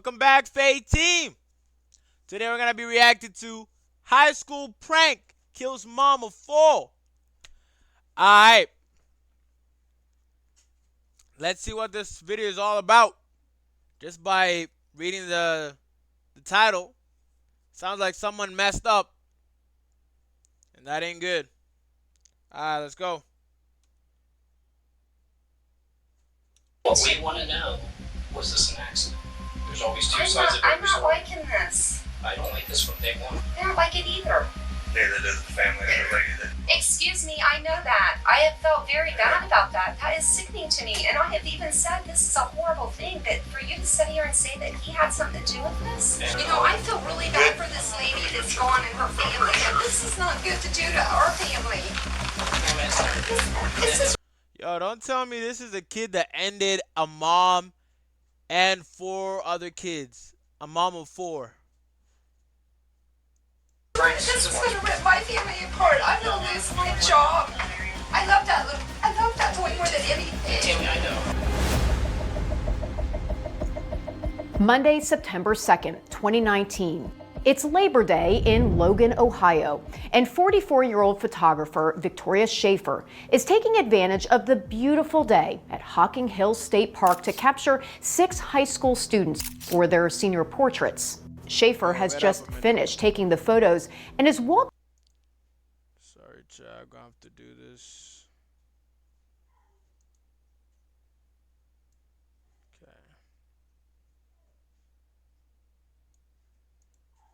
Welcome back, Fade Team. Today we're gonna be reacting to High School Prank Kills Mom of 4. Alright. Let's see what this video is all about. Just by reading the title. Sounds like someone messed up. And that ain't good. Alright, let's go. What we want to know, was this an accident? There's always two sides of every story. I'm not liking this. I don't like this from day one. I don't like it either. Neither does the family of the lady that... Excuse me, I know that. I have felt very bad about that. That is sickening to me. And I have even said this is a horrible thing, that for you to sit here and say that he had something to do with this. You know, I feel really bad for this lady that's gone and her family. And this is not good to do to our family. This is... Yo, don't tell me this is a kid that ended a mom and 4 other kids. A mom of 4. This is going to rip my family apart. I'm going to lose my job. I love that boy more than anything. Tammy, I know. Monday, September 2nd, 2019. It's Labor Day in Logan, Ohio, and 44-year-old photographer Victoria Schaefer is taking advantage of the beautiful day at Hocking Hills State Park to capture 6 high school students for their senior portraits. Schaefer has just finished taking the photos and is walking. Sorry, Chad, I'm gonna have to do this. Okay.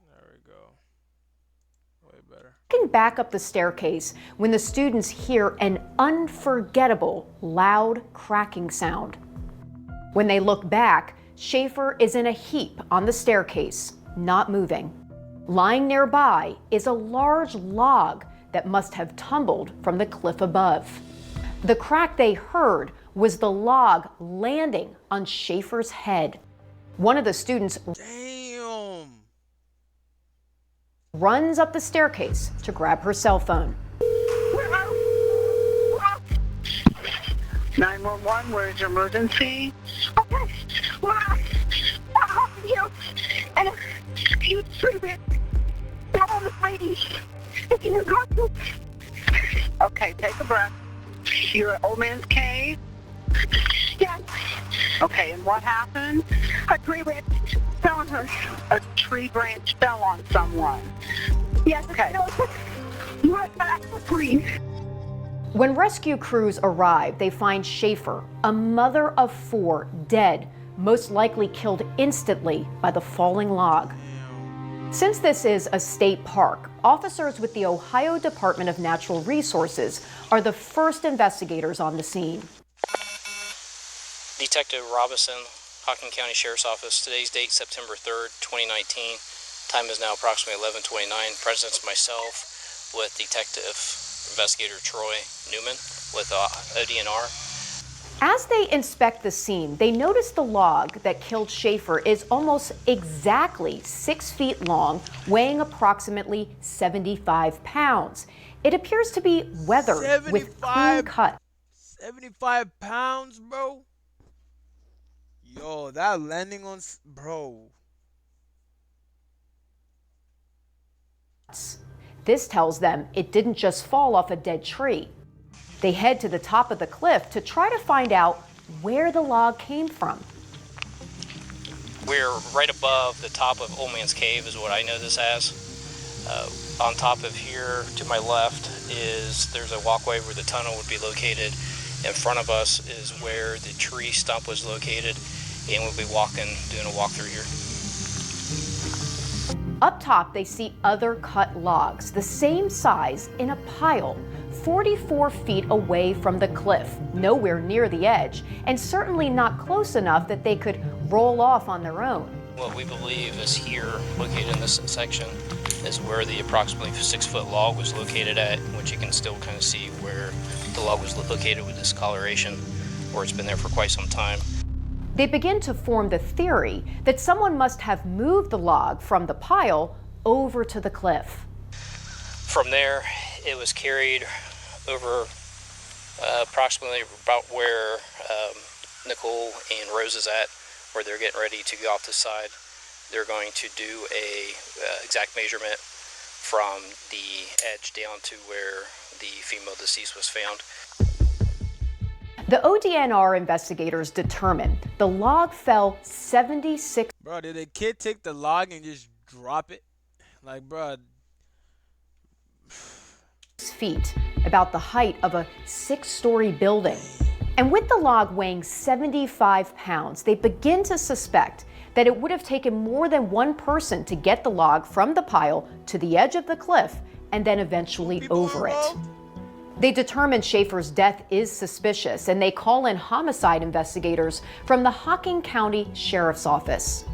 There we go. Way better. Walking back up the staircase when the students hear an unforgettable, loud cracking sound. When they look back, Schaefer is in a heap on the staircase, not moving. Lying nearby is a large log that must have tumbled from the cliff above. The crack they heard was the log landing on Schaefer's head. One of the students runs up the staircase to grab her cell phone. 911, where's your emergency? Okay. Well, you and you treatment. Tell this lady if you got to. Okay, take a breath. You're at Old Man's Cave? Yes. Okay, and what happened? A tree branch fell on her. A tree branch fell on someone. Yes. Okay. No, what back the tree. When rescue crews arrive, they find Schaefer, a mother of 4, dead, most likely killed instantly by the falling log. Since this is a state park, officers with the Ohio Department of Natural Resources are the first investigators on the scene. Detective Robinson, Hocking County Sheriff's Office. Today's date, September 3rd, 2019. Time is now approximately 11:29. Present myself with Detective Investigator Troy Newman with ODNR. As they inspect the scene, they notice the log that killed Schaefer is almost exactly 6 feet long, weighing approximately 75 pounds. It appears to be weathered with clean cut. 75 pounds, bro? Yo, that landing on... Bro. This tells them it didn't just fall off a dead tree. They head to the top of the cliff to try to find out where the log came from. We're right above the top of Old Man's Cave is what I know this as. On top of here to my left there's a walkway where the tunnel would be located. In front of us is where the tree stump was located, and we'll be doing a walk through here. Up top, they see other cut logs, the same size, in a pile, 44 feet away from the cliff, nowhere near the edge, and certainly not close enough that they could roll off on their own. What we believe is here, located in this section, is where the approximately 6-foot log was located at, which you can still kind of see where the log was located with discoloration, where it's been there for quite some time. They begin to form the theory that someone must have moved the log from the pile over to the cliff. From there, it was carried over approximately about where Nicole and Rose is at, where they're getting ready to go off the side. They're going to do a exact measurement from the edge down to where the female deceased was found. The ODNR investigators determined the log fell 76 Bro, did the kid take the log and just drop it? Like, bro. feet, about the height of a 6-story building. And with the log weighing 75 pounds, they begin to suspect that it would have taken more than one person to get the log from the pile to the edge of the cliff and then eventually over it. They determine Schaefer's death is suspicious, and they call in homicide investigators from the Hocking County Sheriff's Office.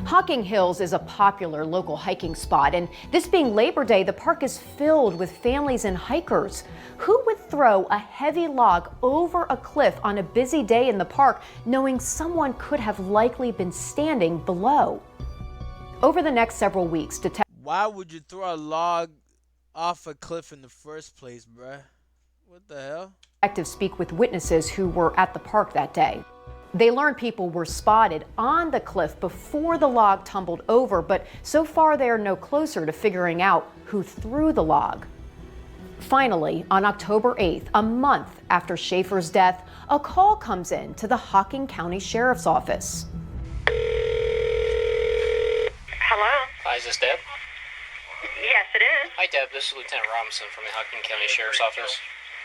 Hocking Hills is a popular local hiking spot, and this being Labor Day, the park is filled with families and hikers. Who would throw a heavy log over a cliff on a busy day in the park, knowing someone could have likely been standing below? Over the next several weeks, Why would you throw a log off a cliff in the first place, bruh? What the hell? detectives speak with witnesses who were at the park that day. They learned people were spotted on the cliff before the log tumbled over, but so far they are no closer to figuring out who threw the log. Finally, on October 8th, a month after Schaefer's death, a call comes in to the Hocking County Sheriff's Office. Hello? Hi, is this Deb? Yes, it is. Hi, Deb. This is Lieutenant Robinson from the Hocking County Sheriff's Office.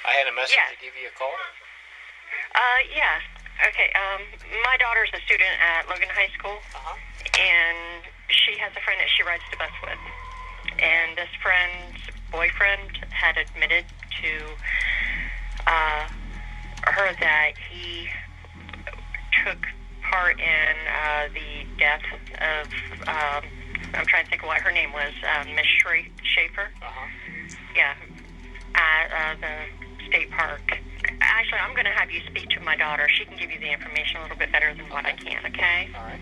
I had a message to give you a call. Yeah. Okay, my daughter's a student at Logan High School, and she has a friend that she rides the bus with. And this friend's boyfriend had admitted to her that he took part in the death of, I'm trying to think of what her name was, Miss Schaefer. Yeah, at the state park. Actually, I'm going to have you speak to my daughter. She can give you the information a little bit better than what I can, okay? All right.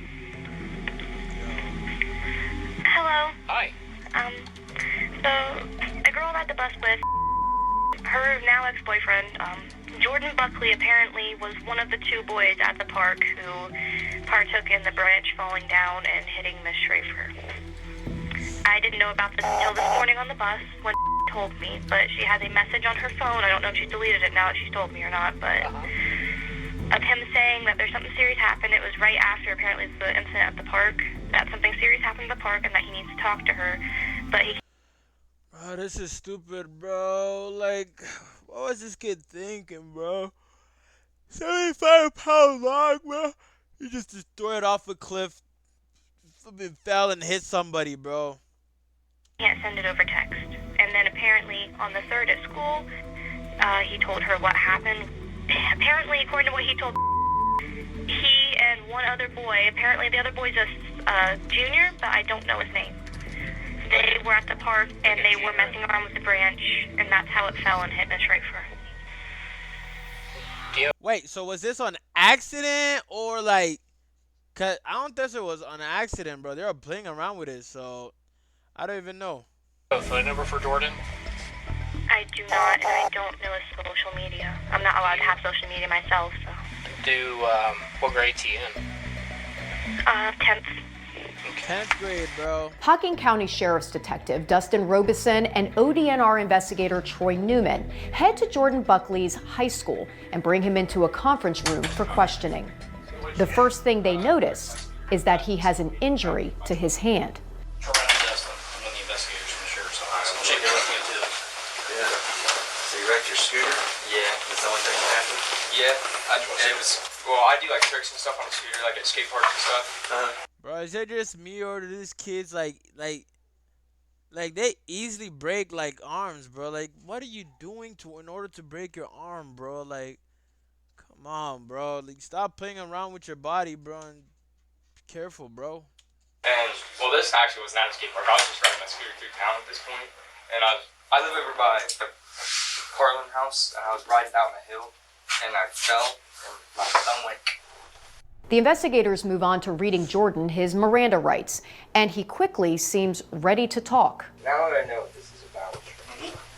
Hello. Hi. So, the girl I ride the bus with, her now ex-boyfriend, Jordan Buckley, apparently was one of the two boys at the park who partook in the branch falling down and hitting Miss Schaefer. I didn't know about this until this morning on the bus when told me, but she has a message on her phone. I don't know if she deleted it now that she's told me or not, but of him saying that there's something serious happened. It was right after apparently the incident at the park, that something serious happened at the park and that he needs to talk to her, but he... Bro, this is stupid, bro. Like, what was this kid thinking, bro? 75-pound log, bro. You just throw it off a cliff, flipping fell and hit somebody, bro. Can't send it over text. And then apparently on the 3rd at school, he told her what happened. Apparently, according to what he told, he and one other boy, apparently the other boy's a junior, but I don't know his name. They were at the park and they were messing around with the branch, and that's how it fell and hit Miss Schaefer. Wait, so was this on accident or like... Cause I don't think it was on accident, bro. They were playing around with it, so... I don't even know. A phone number for Jordan? I do not, and I don't know his social media. I'm not allowed to have social media myself, so. What grade is he in? 10th. 10th grade, bro. Hocking County Sheriff's Detective Dustin Robeson and ODNR investigator Troy Newman head to Jordan Buckley's high school and bring him into a conference room for questioning. The first thing they notice is that he has an injury to his hand. I'm one of the investigators from the Sheriff's Office. Shake your left hand to this. Yeah. So you wrecked your scooter? Yeah. That's the only thing that happened? Yeah. It was, well, I do like tricks and stuff on the scooter, like at skate parks and stuff. Bro, is that just me or do these kids like they easily break like arms, bro? Like, what are you doing in order to break your arm, bro? Like, come on, bro. Like, stop playing around with your body, bro, and be careful, bro. And, well, this actually was not a skate park. I was just riding my scooter through town at this point. And I live over by the Carlin house, and I was riding down the hill, and I fell, and my thumb went... The investigators move on to reading Jordan his Miranda rights, and he quickly seems ready to talk. Now that I know what this is about,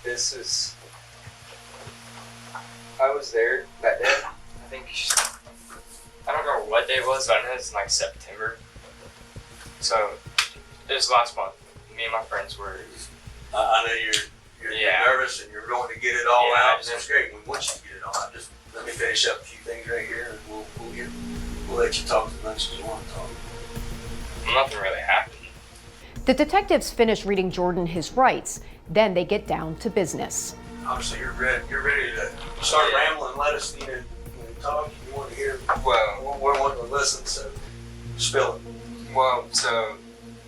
this is... I was there that day. I think, I don't know what day it was, but I know it's in like September. So it was last month. Me and my friends were. I know you're nervous and you're going to get it all out. That's great. We want you to get it all out. Just let me finish up a few things right here, and we'll let you talk as much as you want to talk. Nothing really happened. The detectives finish reading Jordan his rights, then they get down to business. Obviously, you're ready to start rambling. Let us, talk. You want to hear. Well, we're wanting to listen. So spill it. Well, so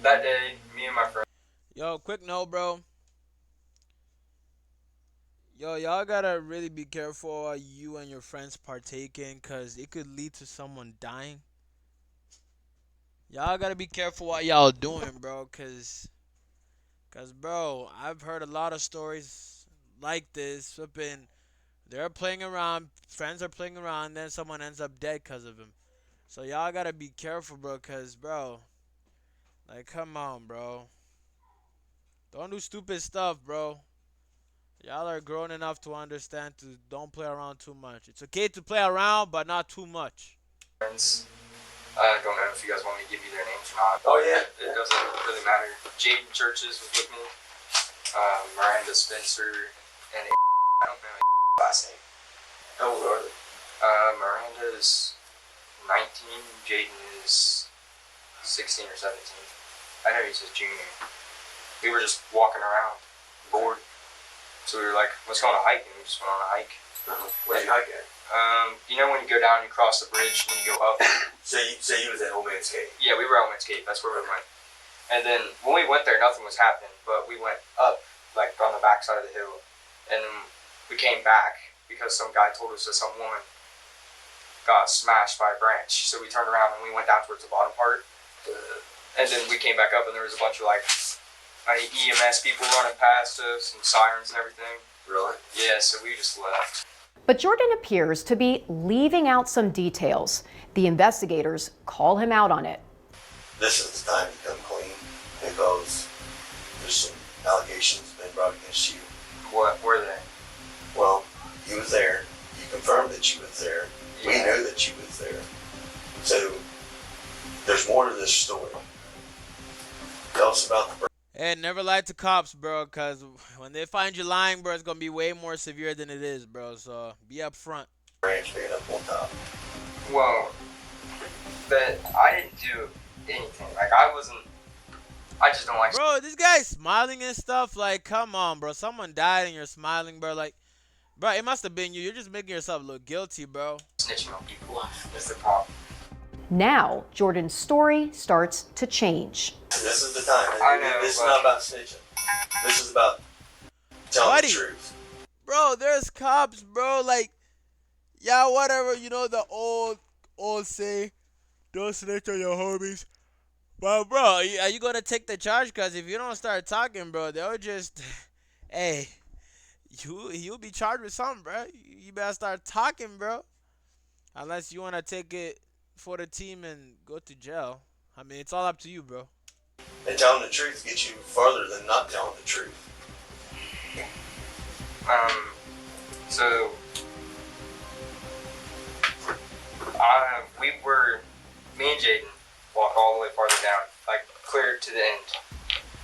that day, me and my friend. Yo, quick note, bro. Yo, y'all gotta really be careful while you and your friends partaking, cause it could lead to someone dying. Y'all gotta be careful what y'all doing, bro, cause bro, I've heard a lot of stories like this. Flipping, they're playing around, friends are playing around, then someone ends up dead cause of him. So y'all gotta be careful, bro, cause bro, like, come on, bro. Don't do stupid stuff, bro. Y'all are grown enough to understand to don't play around too much. It's okay to play around, but not too much. Friends. I don't know if you guys want me to give you their names or not. Oh, yeah. It doesn't really matter. Jaden Churches was with me. Miranda Spencer and I don't know last name. How old are they? Miranda is 19. Jaden is 16 or 17. I know he's a junior. We were just walking around, bored. So we were like, let's go on a hike, and we just went on a hike. Where'd you hike at? You know when you go down, you cross the bridge, and you go up? So you was at Old Man's Cave? Yeah, we were at Old Man's Cave. That's where we went. And then when we went there, nothing was happening, but we went up, like on the back side of the hill. And then we came back because some guy told us that some woman got smashed by a branch. So we turned around and we went down towards the bottom part. And then we came back up, and there was a bunch of like EMS people running past us and sirens and everything. Really? Yeah, so we just left. But Jordan appears to be leaving out some details. The investigators call him out on it. This is the time to come clean because there's some allegations been brought against you. What were they? Well, you was there. You confirmed that you was there. Yeah. We knew that you was there. So there's more to this story. Tell us about the Hey, never lie to cops, bro, because when they find you lying, bro, it's going to be way more severe than it is, bro. So be up front. branch being up on top. Well, but I didn't do anything. Like, I just don't like. Bro, this guy's smiling and stuff. Like, come on, bro. Someone died and you're smiling, bro. Like, bro, it must have been you. You're just making yourself look guilty, bro. Snitching on people. That's the problem. Now, Jordan's story starts to change. This is the time. I know, This is but- not about snitching. This is about telling Buddy. the truth. Bro, there's cops, bro. Like, yeah, whatever. You know the old say, don't snitch on your homies. But, bro, are you going to take the charge? Because if you don't start talking, bro, they'll just, hey, you'll be charged with something, bro. You better start talking, bro. Unless you want to take it for the team and go to jail. I mean, it's all up to you, bro. And telling the truth gets you farther than not telling the truth. So, me and Jaden walked all the way farther down, like clear to the end,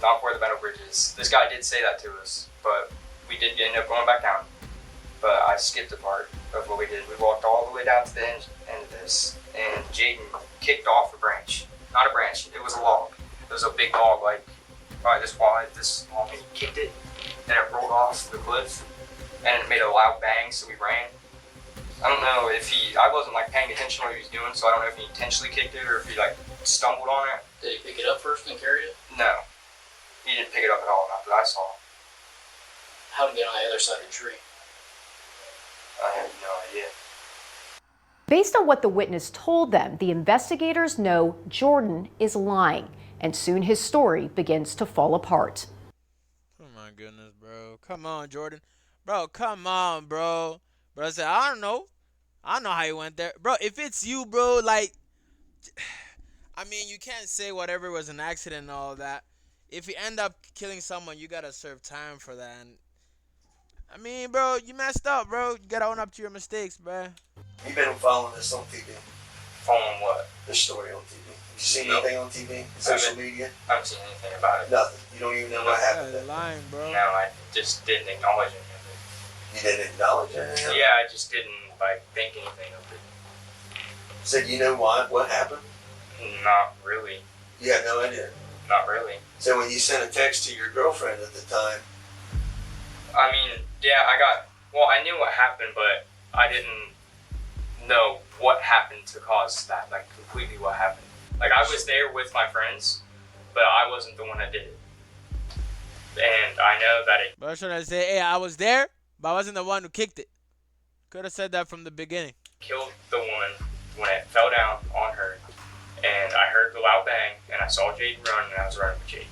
not where the metal bridge is. This guy did say that to us, but we did end up going back down. But I skipped a part of what we did. We walked all the way down to the end of this, and Jaden kicked off a branch. Not a branch, it was a log. It was a big log, like probably this wide, this long, and he kicked it, and it rolled off the cliff, and it made a loud bang, so we ran. I don't know if I wasn't like paying attention to what he was doing, so I don't know if he intentionally kicked it or if he like stumbled on it. Did he pick it up first and carry it? No, he didn't pick it up at all, not that I saw. How did he get on the other side of the tree? I have no idea. Based on what the witness told them, the investigators know Jordan is lying, and soon his story begins to fall apart. Oh my goodness, bro. Come on, Jordan. Bro, come on, bro. Bro, I said, I don't know how you went there. Bro, if it's you, bro, like, I mean, you can't say whatever was an accident and all that. If you end up killing someone, you gotta serve time for that. And, I mean, bro, you messed up, bro. You gotta own up to your mistakes, bro. You've been following this on TV. Following what? The story on TV. Have you seen Nope. anything on TV? Social media? I haven't seen anything about it. Nothing. You don't even know what happened. Yeah, lying, bro. No, I just didn't acknowledge any of You didn't acknowledge it. it. Yeah, I just didn't like think anything of it. Said you know why? What happened? Not really. You had no idea. Not really. So when you sent a text to your girlfriend at the time, I mean, yeah, I knew what happened, but I didn't know what happened to cause that, like completely what happened. Like I was there with my friends, but I wasn't the one that did it. And I know that it Bro, should I say, hey, I was there, but I wasn't the one who kicked it. Could have said that from the beginning. killed the woman when it fell down on her. And I heard the loud bang, and I saw Jaden run, and I was running with Jaden.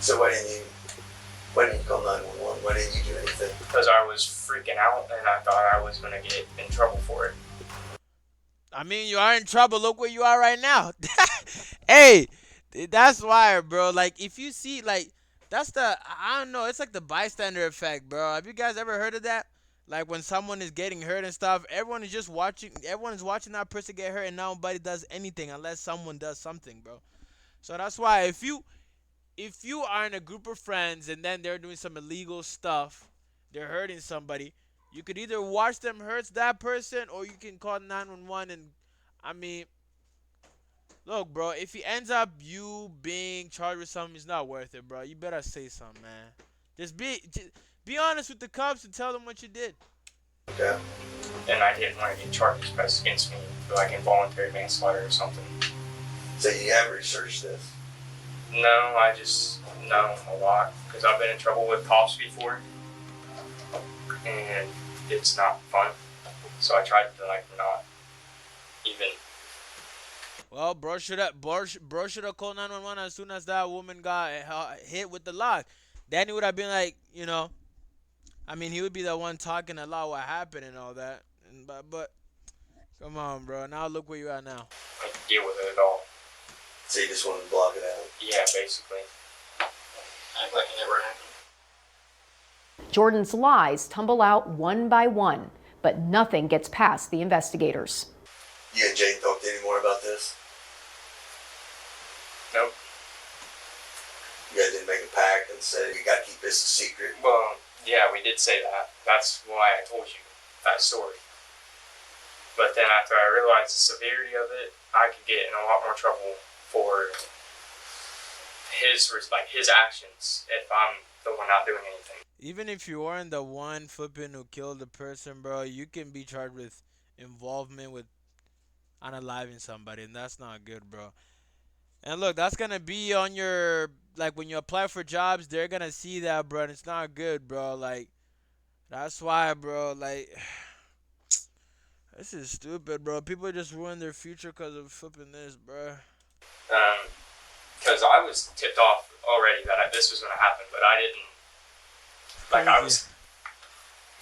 so why didn't you call 911? Why didn't you do anything? Because I was freaking out, and I thought I was going to get in trouble for it. I mean, you are in trouble. Look where you are right now. Hey, that's why, bro. Like, if you see, like, that's the, I don't know, it's like the bystander effect, bro. Have you guys ever heard of that? Like, when someone is getting hurt and stuff, everyone is just watching, everyone is watching that person get hurt, and nobody does anything unless someone does something, bro. So that's why if you are in a group of friends and then they're doing some illegal stuff, they're hurting somebody, you could either watch them hurt that person or you can call 911. And I mean, look, bro, if he ends up you being charged with something, it's not worth it, bro. You better say something, man. Just be honest with the cops and tell them what you did. Okay. And I didn't want to get charges pressed against me for like involuntary manslaughter or something. So you have researched this. No, I just know a lot because I've been in trouble with cops before, and it's not fun. So I tried to like not even. Well, bro should have called 911 as soon as that woman got hit with the lock. Danny would have been like, you know, I mean, he would be the one talking a lot what happened and all that. But come on, bro. Now look where you are now. Like, deal with it at all. So you just wanted to block it out. Yeah, basically. Act like it never happened. Jordan's lies tumble out one by one, but nothing gets past the investigators. You and Jane talked any more about this? Nope. You guys didn't make a pact and say we got to keep this a secret. Well, yeah, we did say that. That's why I told you that story. But then after I realized the severity of it, I could get in a lot more trouble for his actions if I'm the one not doing anything. Even if you weren't the one flipping who killed the person, bro, you can be charged with involvement with unaliving somebody, and that's not good, bro. And look, that's gonna be on your, like, when you apply for jobs, they're gonna see that, bro, and it's not good, bro. Like, that's why, bro, like, this is stupid, bro. People just ruin their future because of flipping this, bro. Because I was tipped off already that this was gonna happen, but I didn't. Like,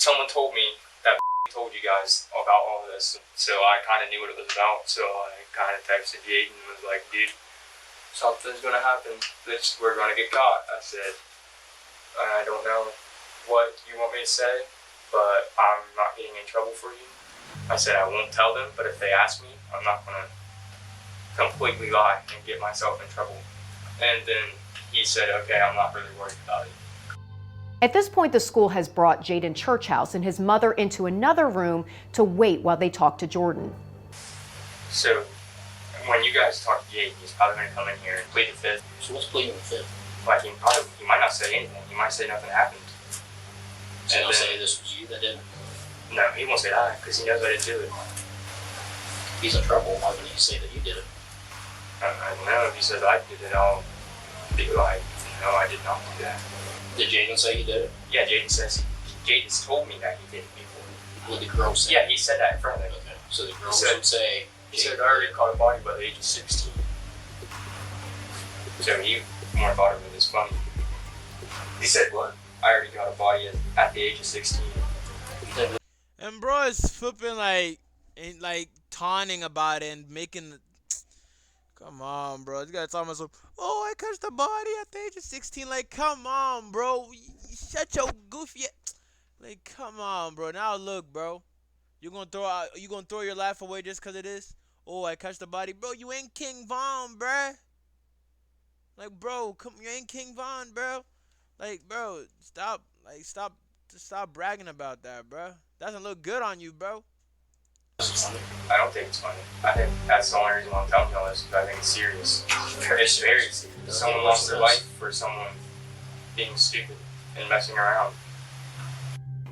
someone told me that told you guys about all this, so I kind of knew what it was about. So I kind of texted Jaden and was like, dude, something's gonna happen. We're gonna get caught. I said, I don't know what you want me to say, but I'm not getting in trouble for you. I said I won't tell them, but if they ask me, I'm not gonna completely lie and get myself in trouble. And then he said, okay, I'm not really worried about it. At this point, the school has brought Jaden Churchhouse and his mother into another room to wait while they talk to Jordan. So, when you guys talk to Jaden, he's probably going to come in here and plead the fifth. So what's pleading the fifth? Like, he might not say anything. He might say nothing happened. So he'll say this was you that did it? No, he won't say that because he knows I didn't do it. If he's in trouble, why wouldn't he say that you did it? I don't know. If he says I did it, I'll be like, no, I did not do that. Did Jaden say he did it? Yeah, Jaden's told me that he did it before. Would the girl say? Yeah, he said that in front of me. Okay, so the girl would say. He said I already caught a body by the age of 16. So he more thought of it as funny. He said what? I already got a body at the age of 16. And bro is flipping like taunting about it and making. Come on, bro. This guy's talking about, oh, I catch the body at the age of 16. Like, come on, bro. Shut your goofy. Like, come on, bro. Now look, bro. You gonna throw your life away just cause it is, oh, I catch the body. Bro, you ain't King Von, bruh. Like, bro, come, you ain't King Von, bro. Like, bro, stop. Like, stop bragging about that, bro. Doesn't look good on you, bro. I don't think it's funny. I think that's the only reason why I'm telling you all this, because I think it's serious. It's very serious. Someone lost their life for someone being stupid and messing around.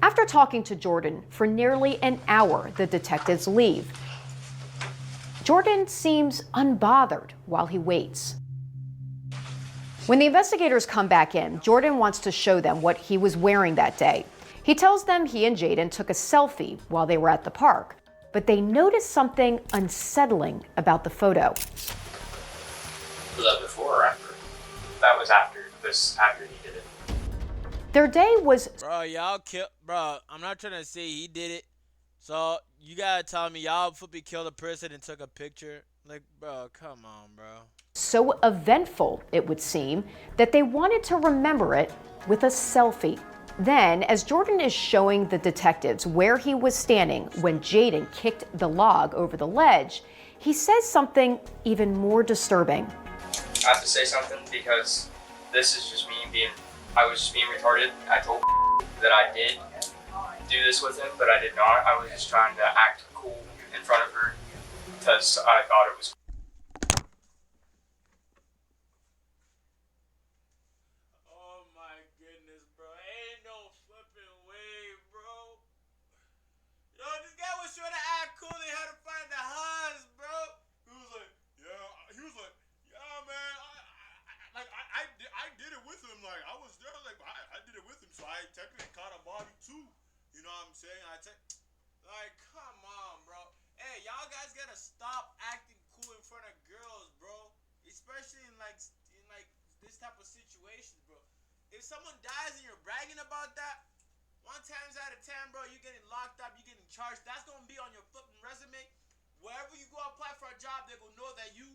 After talking to Jordan for nearly an hour, the detectives leave. Jordan seems unbothered while he waits. When the investigators come back in, Jordan wants to show them what he was wearing that day. He tells them he and Jaden took a selfie while they were at the park, but they notice something unsettling about the photo. Was that before or after? That was after he did it. Their day was... Bro, y'all kill... Bro, I'm not trying to say he did it. So, you gotta tell me y'all flipping killed a person and took a picture? Like, bro, come on, bro. So eventful, it would seem, that they wanted to remember it with a selfie. Then, as Jordan is showing the detectives where he was standing when Jaden kicked the log over the ledge, he says something even more disturbing. I have to say something because this is just me I was just being retarded. I told that I did do this with him, but I did not. I was just trying to act cool in front of her because I thought it was. Oh my goodness, bro. Ain't no flipping way, bro. Yo, this guy was trying to act cool. They had to find the Hans, bro. He was like, yeah, man. I did it with him. Like, I was there. Like, I did it with him. So I technically caught a body too. You know what I'm saying? Like, come on, bro. Hey, y'all guys gotta stop acting cool in front of girls, bro. Especially in like this type of situation, bro. If someone dies and you're bragging about that, 1 times out of 10, bro, you're getting locked up, you're getting charged. That's gonna be on your flipping resume. Wherever you go apply for a job, they're gonna know that you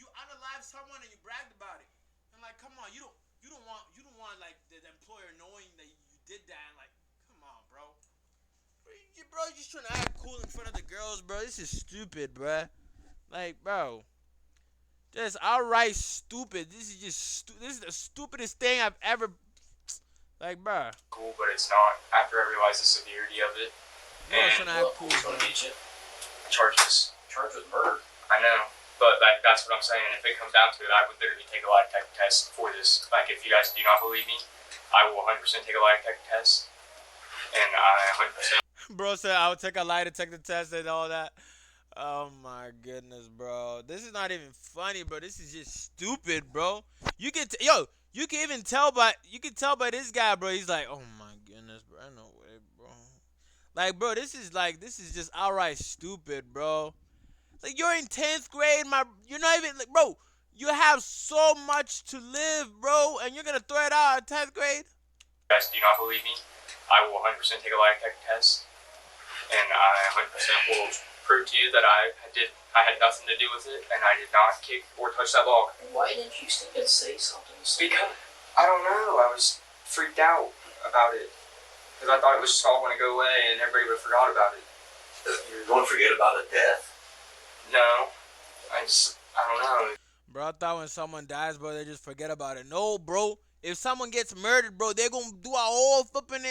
unalived someone and you bragged about it. And like, come on, you don't want like the employer knowing that you did that. And like, come on, bro. Bro, you're just trying to act cool in front of the girls, bro. This is stupid, bro. Like, bro, just outright stupid. This is the stupidest thing I've ever. Like, bro. Cool, but it's not. After I realized the severity of it, You're trying to act cool, Who's bro. gonna beat you? charges. Charged with murder. I know, but that's what I'm saying. If it comes down to it, I would literally take a lie detector test for this. Like, if you guys do not believe me, I will 100% take a lie detector test, and I 100%. Bro said I would take a lie detector test and all that. Oh my goodness, bro. This is not even funny, bro. This is just stupid, bro. You can even tell by this guy, bro. He's like, oh my goodness, bro. No way, bro. Like, bro, this is just outright stupid, bro. Like, you're in 10th grade, you're not even like, bro. You have so much to live, bro, and you're gonna throw it out in 10th grade. You guys do not believe me, I will 100% take a lie detector test, and I 100% will prove to you that I had nothing to do with it, and I did not kick or touch that log. Why didn't you stick and say something? Because I don't know, I was freaked out about it, because I thought it was just all going to go away and everybody would have forgot about it. You're going to forget about a death? No, I don't know. Bro, I thought when someone dies, bro, they just forget about it. No, bro. If someone gets murdered, bro, they're going to do a whole flipping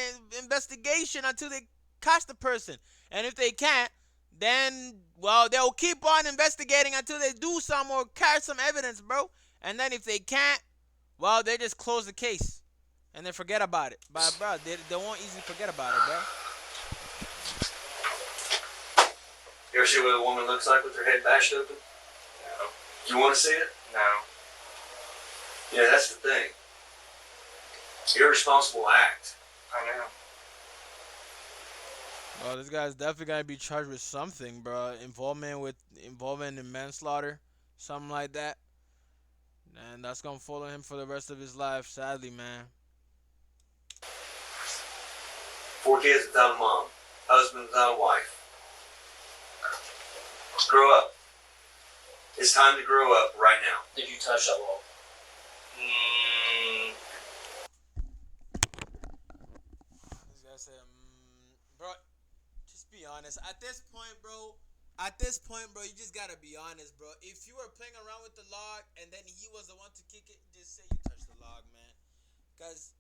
investigation until they catch the person. And if they can't, then, well, they'll keep on investigating until they do some or catch some evidence, bro. And then if they can't, well, they just close the case. And they forget about it. But, bro, they won't easily forget about it, bro. You ever see what a woman looks like with her head bashed open? No. You want to see it? No. Yeah, that's the thing. Irresponsible act. I know. Oh, this guy's definitely gonna be charged with something, bro. Involvement in manslaughter, something like that. And that's gonna follow him for the rest of his life, sadly, man. 4 kids without a mom. Husband without a wife. Grow up. It's time to grow up right now. Did you touch that wall? This guy said, bro, just be honest. At this point, bro, At this point, bro, you just gotta be honest, bro. If you were playing around with the log and then he was the one to kick it, just say you touched the log, man. Cause,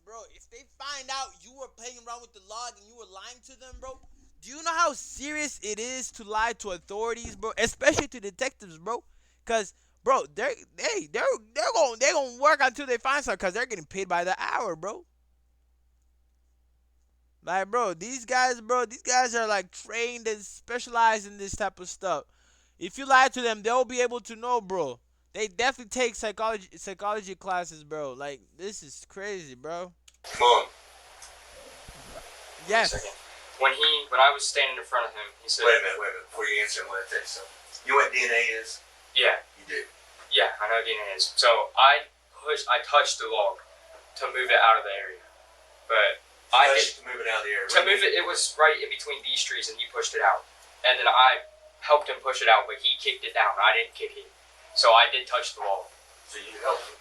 bro, if they find out you were playing around with the log and you were lying to them, bro, do you know how serious it is to lie to authorities, bro? Especially to detectives, bro. Cause, bro, they're gonna work until they find something, cause they're getting paid by the hour, bro. Like, bro, these guys are like trained and specialized in this type of stuff. If you lie to them, they'll be able to know, bro. They definitely take psychology classes, bro. Like, this is crazy, bro. Mom. Yes. When I was standing in front of him, he said, Wait a minute. Before you answer, I'm going to tell you something. You know what DNA is? Yeah. You do. Yeah, I know what DNA is. So I touched the log to move it out of the area. But To move it out of the area. To move it, it was right in between these trees, and he pushed it out. And then I helped him push it out, but he kicked it down. I didn't kick it. So I did touch the log. So you helped him.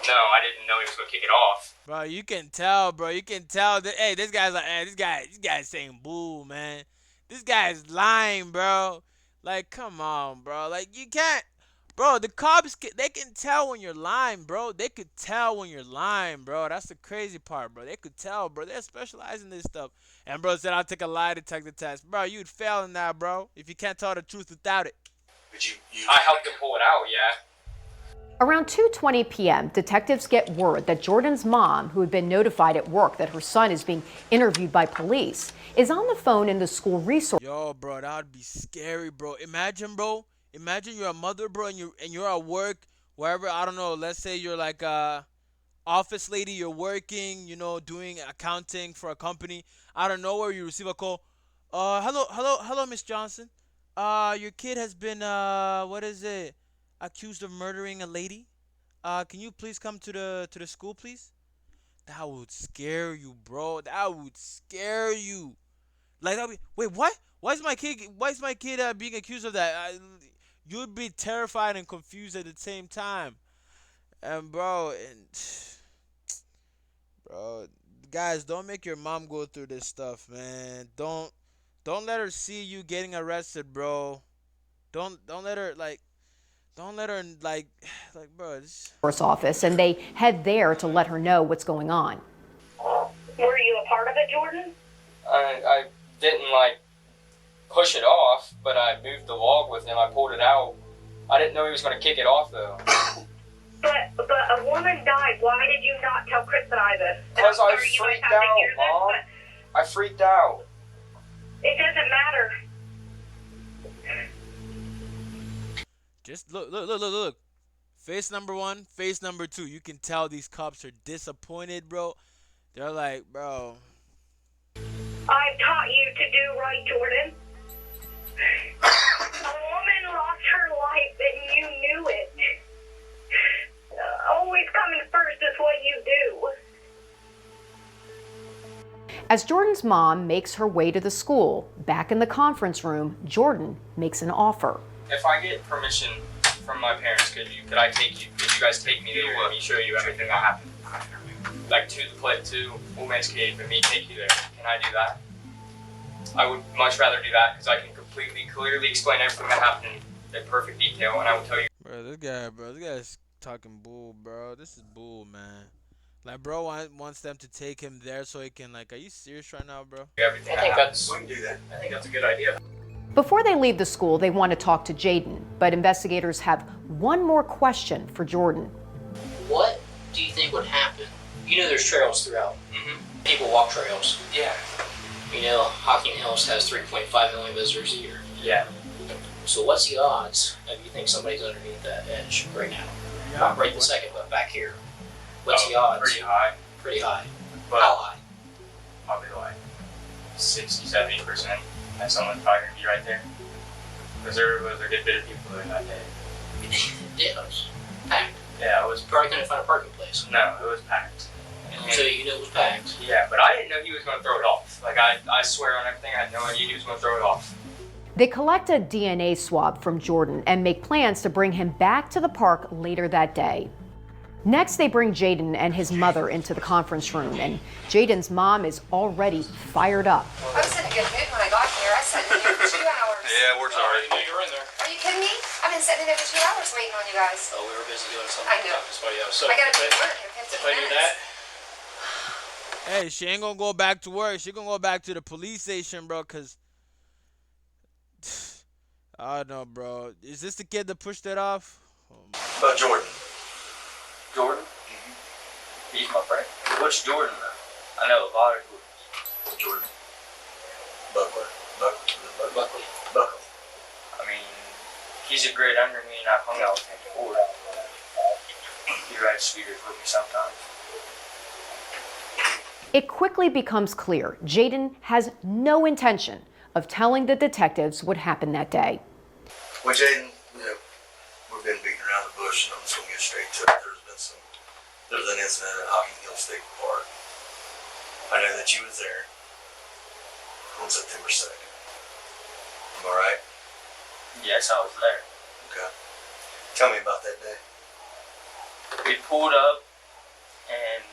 No, I didn't know he was going to kick it off. Bro, you can tell, bro. You can tell that, hey, this guy's like, hey, this guy's saying boo, man. This guy's lying, bro. Like, come on, bro. Like, you can't. Bro, the cops, they can tell when you're lying, bro. They could tell when you're lying, bro. That's the crazy part, bro. They could tell, bro. They're specialized in this stuff. And bro said, I'll take a lie detector test. Bro, you'd fail in that, bro, if you can't tell the truth without it. But I helped him pull it out, yeah. Around 2:20 p.m., detectives get word that Jordan's mom, who had been notified at work that her son is being interviewed by police, is on the phone in the school resource. Yo, bro, that would be scary, bro. Imagine, bro. Imagine you're a mother, bro, and you're at work, wherever, I don't know, let's say you're like a office lady, you're working, you know, doing accounting for a company. Out of nowhere, you receive a call. Hello, Miss Johnson. Your kid has been, accused of murdering a lady. Can you please come to the school, please? That would scare you, bro. That would scare you. Like, that would be, wait, what? Why is my kid being accused of that? You'd be terrified and confused at the same time. And bro, guys, don't make your mom go through this stuff, man. Don't let her see you getting arrested, bro. Don't let her bro. Office, and they head there to let her know what's going on. Were you a part of it, Jordan? I didn't push it off, but I moved the log with him. I pulled it out. I didn't know he was going to kick it off, though. But a woman died. Why did you not tell Chris and I this? Because I freaked out, Mom. I freaked out. It doesn't matter. Just look. Face number 1, face number 2. You can tell these cops are disappointed, bro. They're like, bro. I've taught you to do right, Jordan. A woman lost her life and you knew it. Always coming first is what you do. As Jordan's mom makes her way to the school, back in the conference room, Jordan makes an offer. If I get permission from my parents, could you guys take me there and me show you everything that happened? Like to Old Man's Cave and me take you there. Can I do that? I would much rather do that because I can clearly explain everything that happened in perfect detail, and I will tell you. Bro, this guy's talking bull, bro. This is bull, man. Like, bro wants them to take him there so he can, like, are you serious right now, bro? Everything We can do that. I think that's a good idea. Before they leave the school, they want to talk to Jaden, but investigators have one more question for Jordan. What do you think would happen? You know there's trails throughout. Mm-hmm. People walk trails. Yeah. You know, Hocking Hills has 3.5 million visitors a year. Yeah. So what's the odds of you think somebody's underneath that edge right now? Not right this second, but back here. What's the odds? Pretty high. Pretty high. But how high? Probably 60-70% that someone's probably going to be right there. Because there was a good bit of people there that day. It was packed. Yeah, it was. You probably couldn't find a parking place. No, it was packed. So you know it was packed. Yeah, but I didn't know he was going to throw it off. Like, I swear on everything, I had no idea he was going to throw it off. They collect a DNA swab from Jordan and make plans to bring him back to the park later that day. Next, they bring Jaden and his mother into the conference room, and Jaden's mom is already fired up. I was in a good mood when I got here. I sat in here for 2 hours. Yeah, we're sorry. I knew you were in there. Are you kidding me? I've been sitting in there for 2 hours waiting on you guys. Oh, we were busy doing something. I know. Talking to somebody else. So I gotta if be I- to work in 15 If I do minutes. that, Hey, she ain't gonna go back to work. She gonna go back to the police station, bro, cause I don't know, bro. Is this the kid that pushed it off? About Jordan. Jordan? He's my friend. What's Jordan though? I know a lot of Jordans. Jordan. Buckler. Buckley. Buckle. I mean, he's a great under me and I've hung out with him before. He rides scooters with me sometimes. It quickly becomes clear Jaden has no intention of telling the detectives what happened that day. Well, Jaden, we've been beating around the bush, and I'm just gonna get straight to it. There's an incident at Hocking Hill State Park. I know that you was there on September 2nd. Am I right? Yes, I was there. Okay. Tell me about that day. We pulled up and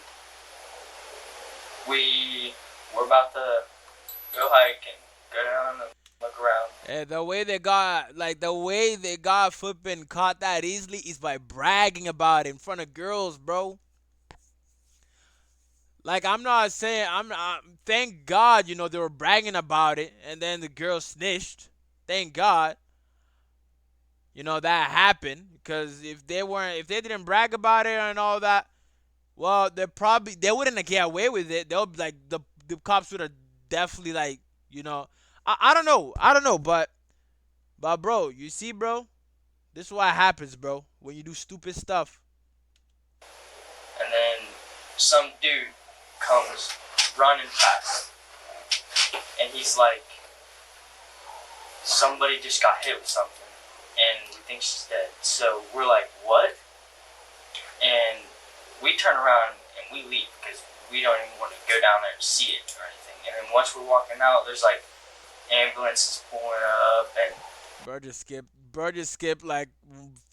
we were about to go hike and go down and look around. And the way they got flipping caught that easily is by bragging about it in front of girls, bro. Like, I'm not saying, thank God, they were bragging about it, and then the girl snitched. Thank God. That happened, because if they didn't brag about it and all that, well, they wouldn't get away with it. They'll be like, the cops would have definitely, like, I don't know, but bro, you see, bro, this is what happens, bro, when you do stupid stuff. And then some dude comes running past and he's like, somebody just got hit with something and we think she's dead. So we're like, what? And we turn around and we leave because we don't even want to go down there and see it or anything. And then once we're walking out, there's like ambulances pulling up and Bro just skipped like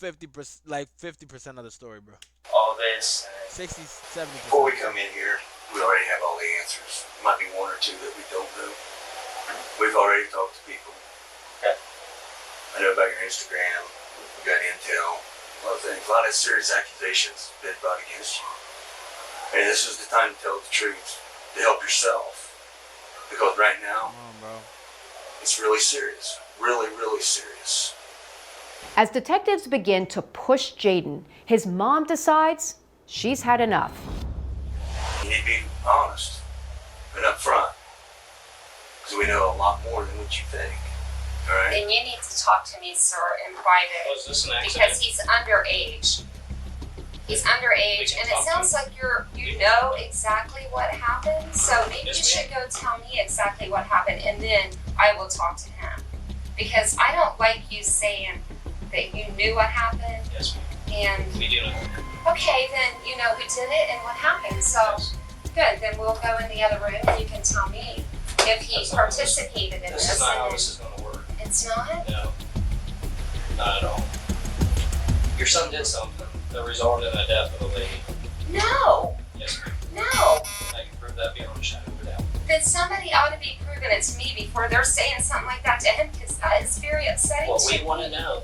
50% of the story, bro. all this. 60, 70%. Before we come in here, we already have all the answers. Might be one or two that we don't know. We've already talked to people. Okay. I know about your Instagram. We got intel. A lot of things. A lot of serious accusations been brought against you. And this is the time to tell the truth, to help yourself. Because right now, Come on, bro. it's really serious. Really, really serious. As detectives begin to push Jaden, his mom decides she's had enough. You need to be honest and upfront. Because we know a lot more than what you think. All right? Then you need to talk to me, sir, in private. was this an accident? Because he's underage. He's underage, and it sounds like you know exactly what happened. So maybe you should go tell me exactly what happened, and then I will talk to him. Because I don't like you saying that you knew what happened. Yes, And we do know. okay, then you know who did it and what happened. So good. Then we'll go in the other room, and you can tell me if he That's not how participated in This this. is not how and this is going to work. it's not. No. Not at all. Your son did something that resulted in the death of a lady. No. Yes, ma'am. No. I can prove that beyond a shadow of a doubt. Then somebody ought to be proving it to me before they're saying something like that to him, because that is very upsetting What to we me. want to know,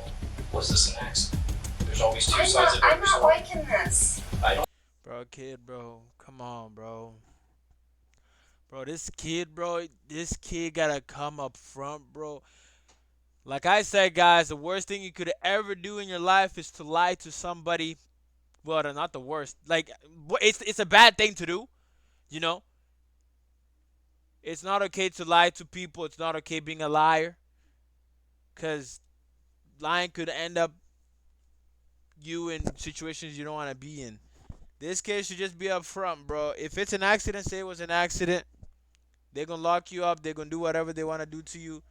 was this an accident? There's always two I'm sides of not every story. liking this. Bro, kid, bro. Come on, bro. Bro, this kid gotta come up front, bro. Like I said, guys, the worst thing you could ever do in your life is to lie to somebody. Well, not the worst. Like, it's a bad thing to do, It's not okay to lie to people. It's not okay being a liar. Because lying could end up you in situations you don't want to be in. This case should just be up front, bro. If it's an accident, say it was an accident. They're going to lock you up. They're going to do whatever they want to do to you.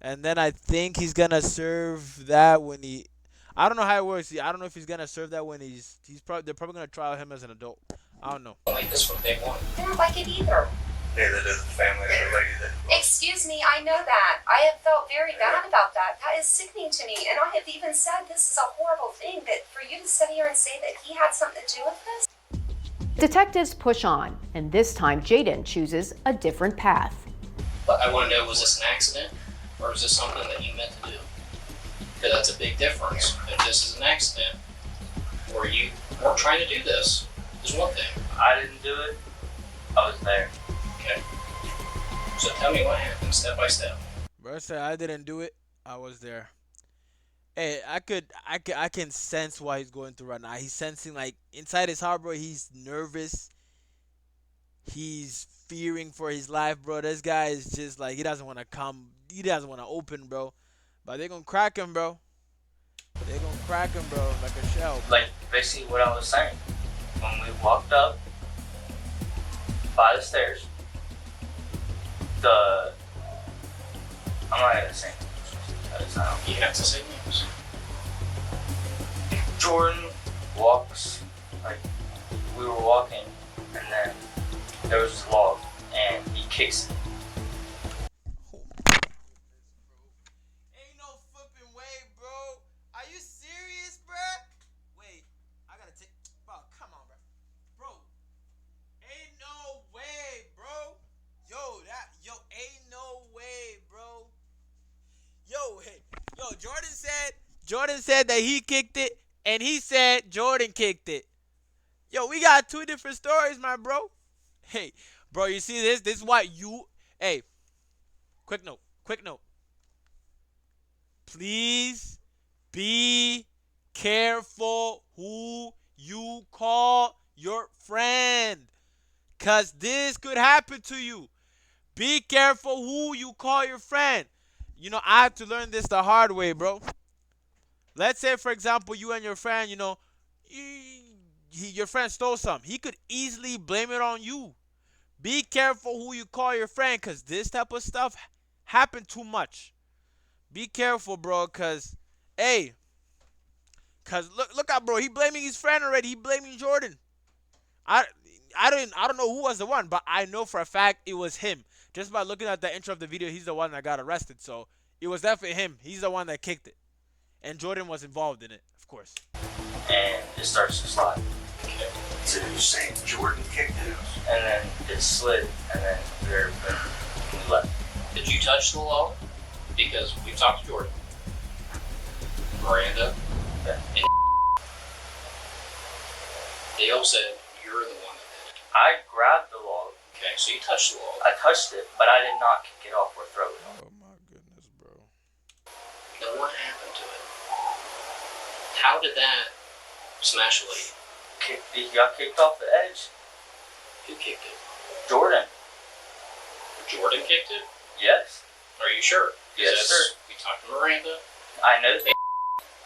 And then I think he's going to serve that when he... I don't know how it works. I don't know if he's going to serve that when they're probably going to trial him as an adult. I don't know. Like this from day one. I don't like it either. Neither does the family of the lady that... Excuse me, I know that. I have felt very bad about that. That is sickening to me. And I have even said this is a horrible thing, that for you to sit here and say that he had something to do with this. Detectives push on, and this time Jaden chooses a different path. But I want to know, was this an accident? or is this something that you meant to do? Because that's a big difference. If this is an accident, or you weren't trying to do this, is one thing. I didn't do it. I was there. Okay. So tell me what happened, step by step. Bro said I didn't do it. I was there. Hey, I can sense why he's going through right now. He's sensing like inside his heart, bro. He's nervous. He's fearing for his life, bro. This guy is just like he doesn't want to come. He doesn't want to open, bro. But they're gonna crack him, bro. They're gonna crack him, bro, like a shell. Like basically what I was saying. When we walked up by the stairs, I'm not gonna say because I don't. You have to say names. Jordan walks, like we were walking, and then there was this log, and he kicks it. Ain't no flipping way, bro. Are you serious, bro? Wait, I gotta take. Bro, come on, bro. Bro, ain't no way, bro. Ain't no way, bro. Jordan said that he kicked it, and he said Jordan kicked it. Yo, we got two different stories, my bro. Hey, bro, you see this? This is why you. Hey, quick note. Please be careful who you call your friend, cause this could happen to you. Be careful who you call your friend. You know, I had to learn this the hard way, bro. Let's say, for example, you and your friend, you know, your friend stole something. He could easily blame it on you. Be careful who you call your friend, because this type of stuff happen too much. Be careful, bro, because, hey, because look out, bro. He blaming his friend already. He blaming Jordan. I don't know who was the one, but I know for a fact it was him. Just by looking at the intro of the video, he's the one that got arrested. So it was definitely him. He's the one that kicked it. And Jordan was involved in it, of course. And it starts to slide. Okay. So you're saying Jordan kicked it? And then it slid, and then we left. Did you touch the log? Because we've talked to Jordan, Miranda, Yeah. and they all said you're the one that did it. I grabbed the log. Okay, so you touched the log. I touched it, but I did not kick it off or throw it off. Oh my goodness, bro. Then what happened to it? How did that smash a lady? He got kicked off the edge. Who kicked it? Jordan. Jordan kicked it? Yes. Are you sure? Yes, sir. We talked to Miranda. I know this.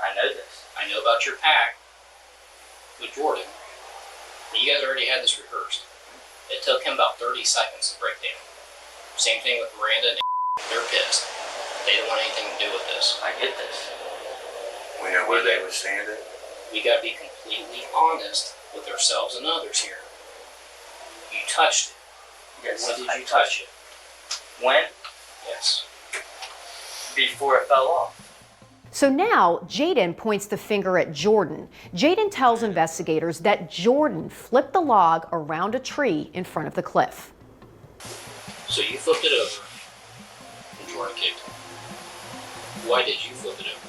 I know this. I know about your pact with Jordan. You guys already had this rehearsed. It took him about 30 seconds to break down. Same thing with Miranda and they're pissed. They don't want anything to do with this. I get this. We know where they would stand at. We gotta be completely honest with ourselves and others here. You touched it. Yes. When did I you touch it? When? Yes. Before it fell off. So now Jaden points the finger at Jordan. Jaden tells investigators that Jordan flipped the log around a tree in front of the cliff. So you flipped it over and Jordan kicked it. Why did you flip it over?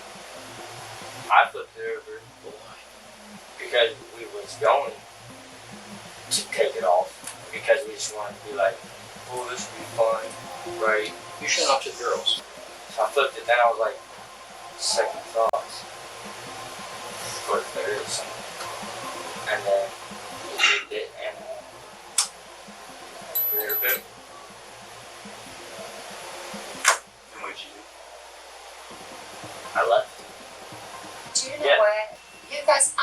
I flipped it over Why? because we was going to take it off. Because we just wanted to be like, oh, this will be fun, right? You showed off to the girls. So I flipped it, then I was like, second thoughts. But there is something. And then we kicked it and there it been. And what'd you do? I left. Do you know Yeah. what? You guys,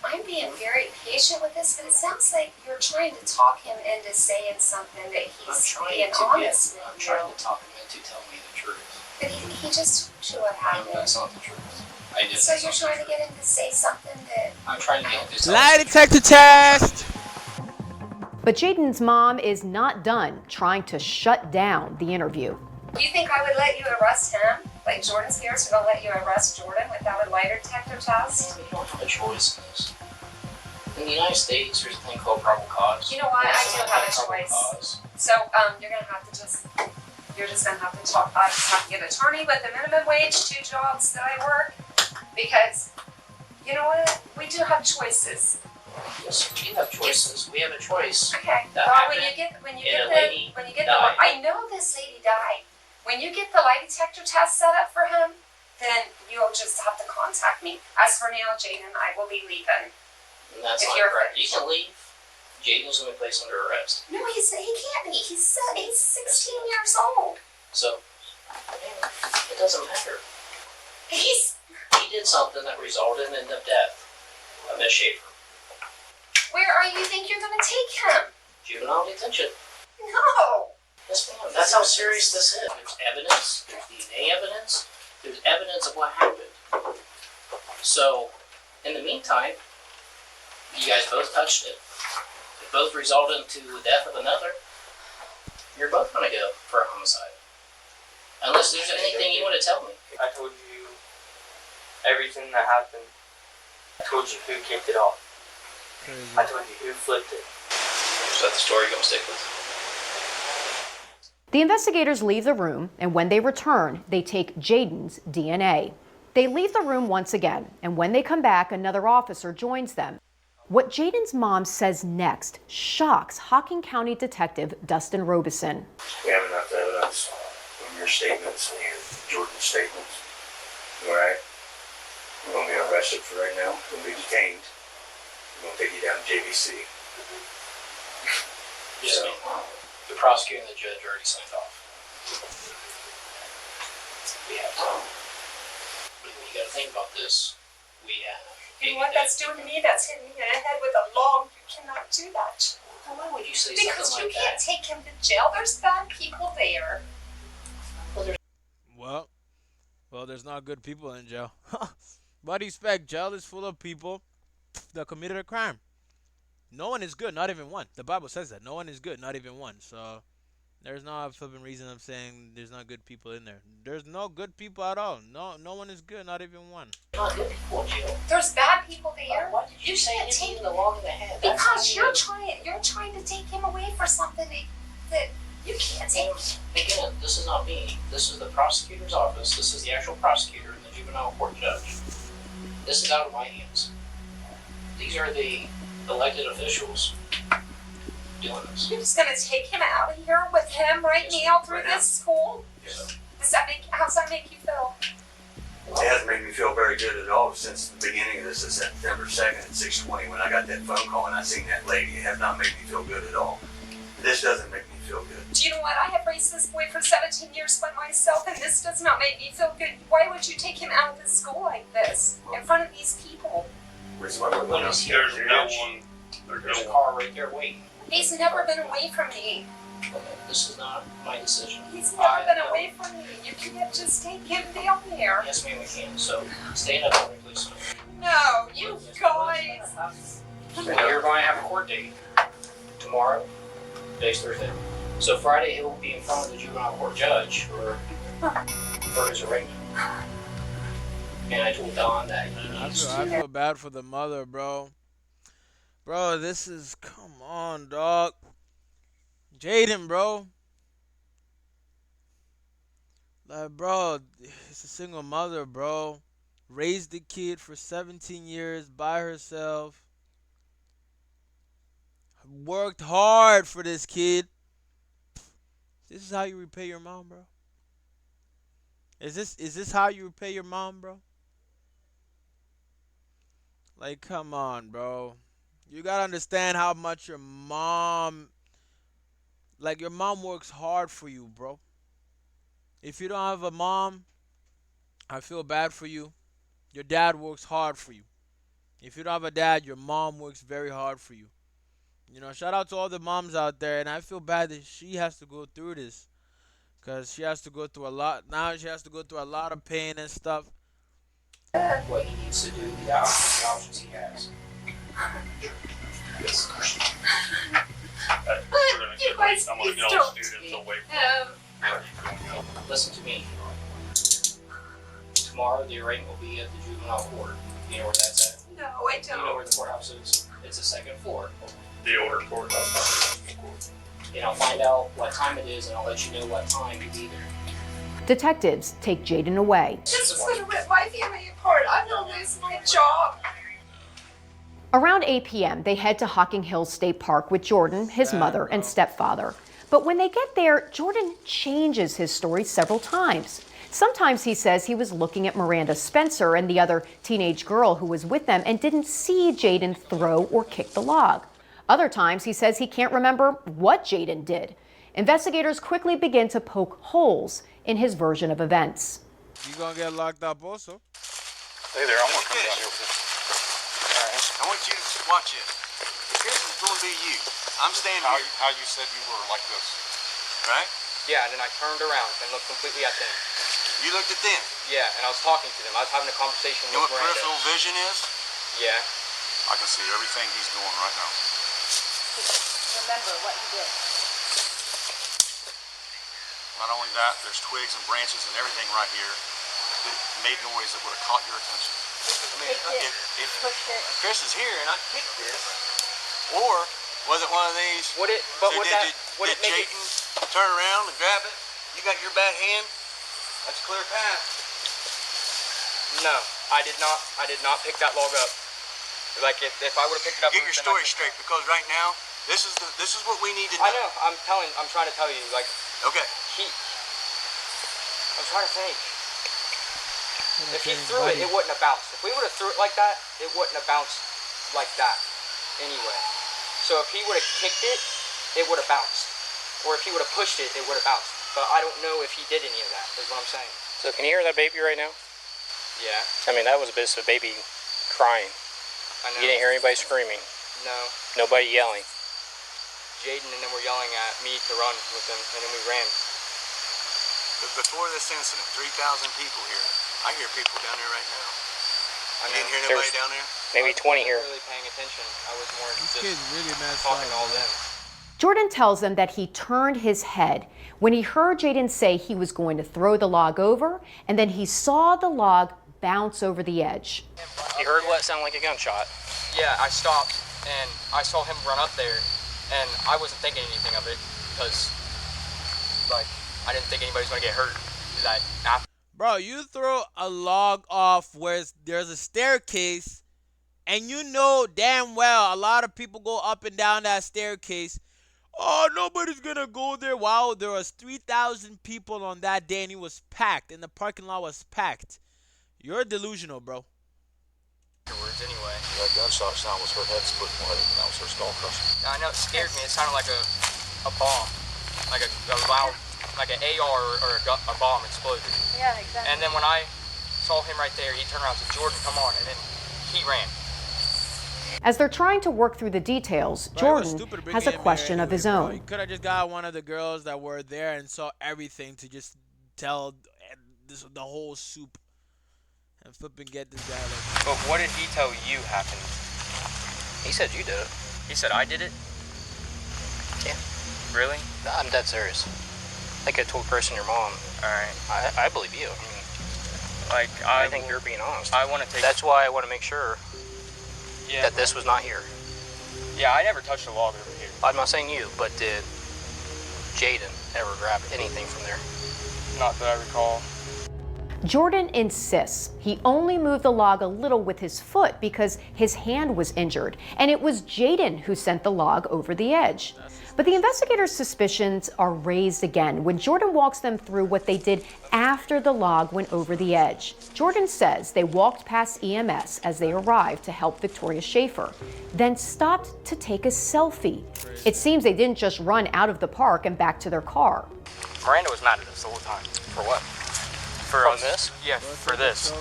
I'm being very patient with this, but it sounds like you're trying to talk him into saying something that he's being honest with I'm you. trying to talk him into telling me the truth. But he just told you what No, happened. that's not the truth. I did. So you're trying to get him to say something that... I'm trying to get him to tell Lie me the detector test. But Jaden's mom is not done trying to shut down the interview. Do you think I would let you arrest him? Like Jordan's parents are going to let you arrest Jordan without a lie detector test? You don't have a choice in this. In the United States, there's a thing called probable cause. You know what? I do have a Probable choice. cause. So you're going to have to just You're just gonna have to talk. I just have to get an attorney with a minimum wage, 2 jobs that I work, because you know what? We do have choices. Yes, we have choices. We have a choice. Okay. That Well, when happened, you get and a lady the died. I know this lady died. When you get the lie detector test set up for him, then you'll just have to contact me. As for now, Jane and I will be leaving. And that's If not you're correct. You finished. can leave. Jaden's going to be placed under arrest. No, he can't be. He's 16 years old. So, man, it doesn't matter. He did something that resulted in the death of Miss Schaefer. Where are you think you're gonna take him? Juvenile detention. No. Yes, ma'am. That's how serious this is. There's evidence. There's DNA evidence. There's evidence of what happened. So, in the meantime, you guys both touched it. It both resulted into the death of another. You're both going to go for a homicide. Unless there's anything you want to tell me. I told you everything that happened. I told you who kicked it off. I told you who flipped it. Is that the story you're going to stick with? The investigators leave the room, and when they return, they take Jaden's DNA. They leave the room once again, and when they come back, another officer joins them. What Jaden's mom says next shocks Hocking County Detective Dustin Robeson. We have enough evidence from your statements and Jordan's statements. All right? You're going to be arrested for right now. You're going to be detained. We're going to take you down to JVC. Yes, ma'am. The prosecutor and the judge already signed off. We have time. But you got to think about this. We have. You know what that's doing to me? That's hitting me in the head with a log. You cannot do that. Why would you say Because something you like can't that? take him to jail. There's bad people there. Well, there's not good people in jail. What do you expect? Jail is full of people that committed a crime. No one is good, not even one. The Bible says that. No one is good, not even one. So there's no flipping reason I'm saying there's not good people in there. There's no good people at all. No one is good, not even one. Not good people in jail. There's bad people there. Why did you say can't hitting take the log in the head? That's because not you're trying to take him away for something that you can't take. Again, this is not me. This is the prosecutor's office. This is the actual prosecutor and the juvenile court judge. This is out of my hands. These are the elected officials doing this. You're just gonna take him out of here with him right now through this school? Yes. How's that make you feel? It hasn't made me feel very good at all since the beginning of this, September 2nd at 6:20 when I got that phone call and I seen that lady. It has not made me feel good at all. This doesn't make me feel good. Do you know what? I have raised this boy for 17 years by myself, and this does not make me feel good. Why would you take him out of the school like this in front of these people? There's no one. There's a car right there waiting. He's never been away from me. Okay, this is not my decision. He's never been away from me. You can't just take him down there. Yes, ma'am, we can. So stand up for me, please. No, you guys. You're going to have a court date tomorrow. Today's Thursday. So Friday he will be in front of the juvenile court judge for his arraignment. And I told Don that he needs I feel bad for the mother, bro. Bro, this is, come on, dog. Jaden, bro. Like, bro, it's a single mother, bro. Raised the kid for 17 years by herself. Worked hard for this kid. This is how you repay your mom, bro? Is this how you repay your mom, bro? Like, come on, bro. You gotta understand how much your mom, like, your mom works hard for you, bro. If you don't have a mom, I feel bad for you. Your dad works hard for you. If you don't have a dad, your mom works very hard for you. You know, shout out to all the moms out there, and I feel bad that she has to go through this. Because she has to go through a lot. Now she has to go through a lot of pain and stuff. what he needs to do, the options he has. You guys, please don't take him. Listen to me. Tomorrow the arraignment will be at the juvenile court. You know where that's at? No, I You know where don't. the courthouse is? It's the second floor. The older courthouse. and I'll find out what time it is, and I'll let you know what time to be there. Detectives take Jaden away. This is gonna rip my family apart. I'm gonna lose my job. Around 8 p.m., they head to Hocking Hills State Park with Jordan, his mother, and stepfather. But when they get there, Jordan changes his story several times. Sometimes he says he was looking at Miranda Spencer and the other teenage girl who was with them and didn't see Jaden throw or kick the log. Other times he says he can't remember what Jaden did. Investigators quickly begin to poke holes in his version of events. You gonna get locked up also. Hey there, I'm gonna come down here with this. Alright. I want you to watch this. This is gonna be you. I'm standing here. How you said you were like this? Right? Yeah, and then I turned around and looked completely at them. You looked at them. Yeah, and I was talking to them. I was having a conversation You know with what Miranda. peripheral vision is? Yeah. I can see everything he's doing right now. Remember what you did. Not only that, there's twigs and branches and everything right here that made noise that would have caught your attention. I mean, if Chris is here and I kicked this, or was it one of these? Would it? But So would did it make Jayden turn around and grab it? You got your bad hand? That's a clear path. No, I did not. I did not pick that log up. Like if I would have picked it up. Get your then story I could- straight, because right now this is what we need to know. I know. I'm trying to tell you. Like Okay. I'm trying to think. If he threw it, it wouldn't have bounced. If we would have threw it like that, it wouldn't have bounced like that anyway. So if he would have kicked it, it would have bounced. Or if he would have pushed it, it would have bounced. But I don't know if he did any of that, is what I'm saying. So can you hear that baby right now? Yeah, I mean, that was just a baby crying. I know. You didn't hear anybody screaming. No. Nobody yelling. Jaden and them were yelling at me to run with them, and then we ran. But before this incident, 3,000 people here. I hear people down there right now. You didn't hear nobody down there? Maybe 20 here. I wasn't really paying attention. I was more This just kid's really messed talking to up. all them. Jordan tells them that he turned his head when he heard Jaden say he was going to throw the log over, and then he saw the log bounce over the edge. You heard what sounded like a gunshot. Yeah, I stopped, and I saw him run up there, and I wasn't thinking anything of it, because, like, I didn't think anybody was going to get hurt. That after. Bro, you throw a log off where there's a staircase, and you know damn well a lot of people go up and down that staircase. Oh, nobody's gonna go there. Wow, there was 3,000 people on that day, and it was packed, and the parking lot was packed. You're delusional, bro. Afterwards, anyway. That gunshot sound was her head splitting away, and that was her skull crushing. I know it scared me. It sounded like a bomb, like a loud, like an AR or a bomb exploded. Yeah, exactly. And then when I saw him right there, he turned around and said, "Jordan, come on," and then he ran. As they're trying to work through the details, Bro, it was Jordan stupid to bring has a him here question of anyway, his bro. own. You could have just got one of the girls that were there and saw everything to just tell the whole soup and flip and get this guy. Like, But what did he tell you happened? He said you did it. He said I did it. Yeah. Really? I'm dead serious. I think I told Chris and your mom. All right. I believe you. I mean, Like I think you're being honest. I want to take. That's why I want to make sure Yeah. that this was not here. Yeah, I never touched a log over here. I'm not saying you, but did Jaden ever grab anything from there? Not that I recall. Jordan insists he only moved the log a little with his foot because his hand was injured, and it was Jaden who sent the log over the edge. But the investigators' suspicions are raised again when Jordan walks them through what they did after the log went over the edge. Jordan says they walked past EMS as they arrived to help Victoria Schaefer, then stopped to take a selfie. It seems they didn't just run out of the park and back to their car. Miranda was mad at us the whole time. For what? For From us. this? Yeah, for this.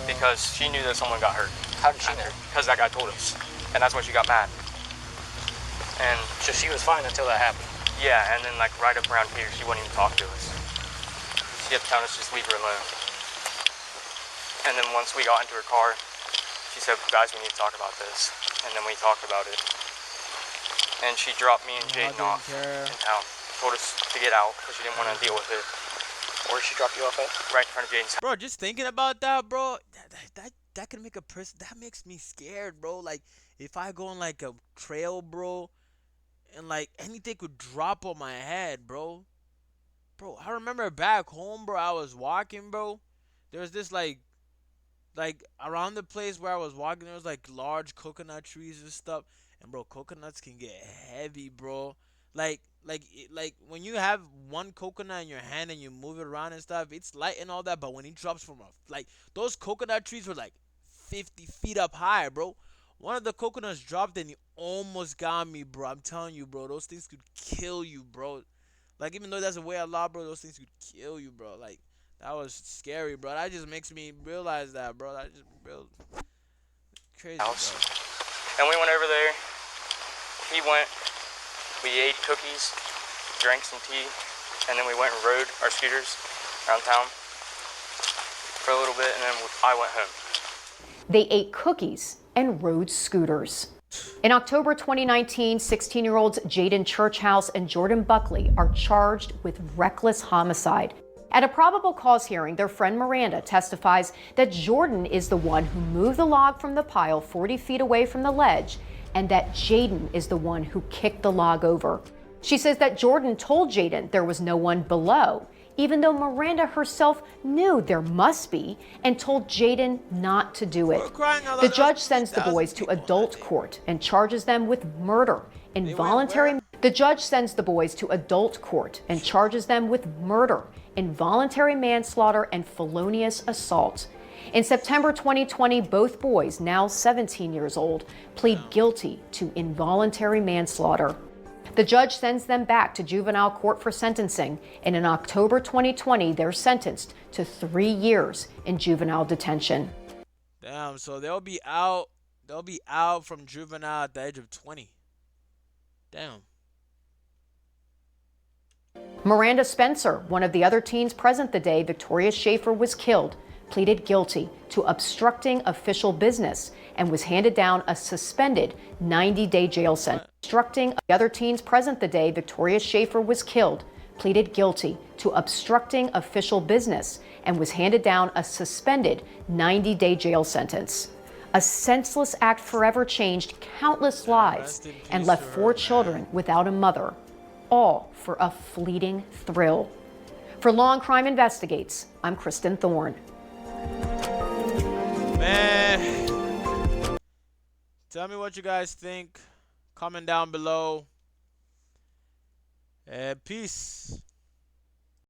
Because she knew that someone got hurt. How did she know? Because that guy told us. And that's why she got mad. And So she was fine until that happened. yeah, and then like right up around here, she wouldn't even talk to us. She kept telling us to just leave her alone. And then once we got into her car, she said, "Guys, we need to talk about this." And then we talked about it. And she dropped me and Jaden off in town. Told us to get out because she didn't want to deal with it. Where did she drop you off at? Right in front of Jaden's. bro, just thinking about that, bro, that could make a person. That makes me scared, bro. Like if I go on like a trail, bro, and like anything could drop on my head, bro. Bro, I remember back home, bro, I was walking, bro. There was this like around the place where I was walking, there was like large coconut trees and stuff. And bro, coconuts can get heavy, bro. Like when you have one coconut in your hand and you move it around and stuff, it's light and all that. But when it drops from a like those coconut trees were like 50 feet up high, bro. One of the coconuts dropped and it almost got me, bro. I'm telling you, bro. Those things could kill you, bro. Like even though that's a way of law, bro, those things could kill you, bro. Like that was scary, bro. That just makes me realize that, bro. That just real crazy, House. bro. And we went over there. He went. We ate cookies, drank some tea, and then we went and rode our scooters around town for a little bit, and then I went home. They ate cookies and rode scooters. In October 2019, 16-year-olds Jaden Churchhouse and Jordan Buckley are charged with reckless homicide. At a probable cause hearing, their friend Miranda testifies that Jordan is the one who moved the log from the pile 40 feet away from the ledge, and that Jaden is the one who kicked the log over. She says that Jordan told Jaden there was no one below, even though Miranda herself knew there must be and told Jaden not to do it. The judge sends the boys to adult court and charges them with murder, involuntary. The judge sends the boys to adult court and charges them with murder, involuntary manslaughter, and felonious assault. In September 2020, both boys, now 17 years old, plead guilty to involuntary manslaughter. The judge sends them back to juvenile court for sentencing, and in October 2020, they're sentenced to 3 years in juvenile detention. Damn, so they'll be out from juvenile at the age of 20. Damn. Miranda Spencer, one of the other teens present the day Victoria Schaefer was killed, pleaded guilty to obstructing official business and was handed down a suspended 90-day jail sentence. Obstructing the other teens present the day Victoria Schaefer was killed, pleaded guilty to obstructing official business and was handed down a suspended 90-day jail sentence. A senseless act forever changed countless lives and left 4 children without a mother, all for a fleeting thrill. For Law and Crime Investigates, I'm Kristen Thorne. Man, tell me what you guys think. Comment down below. Peace.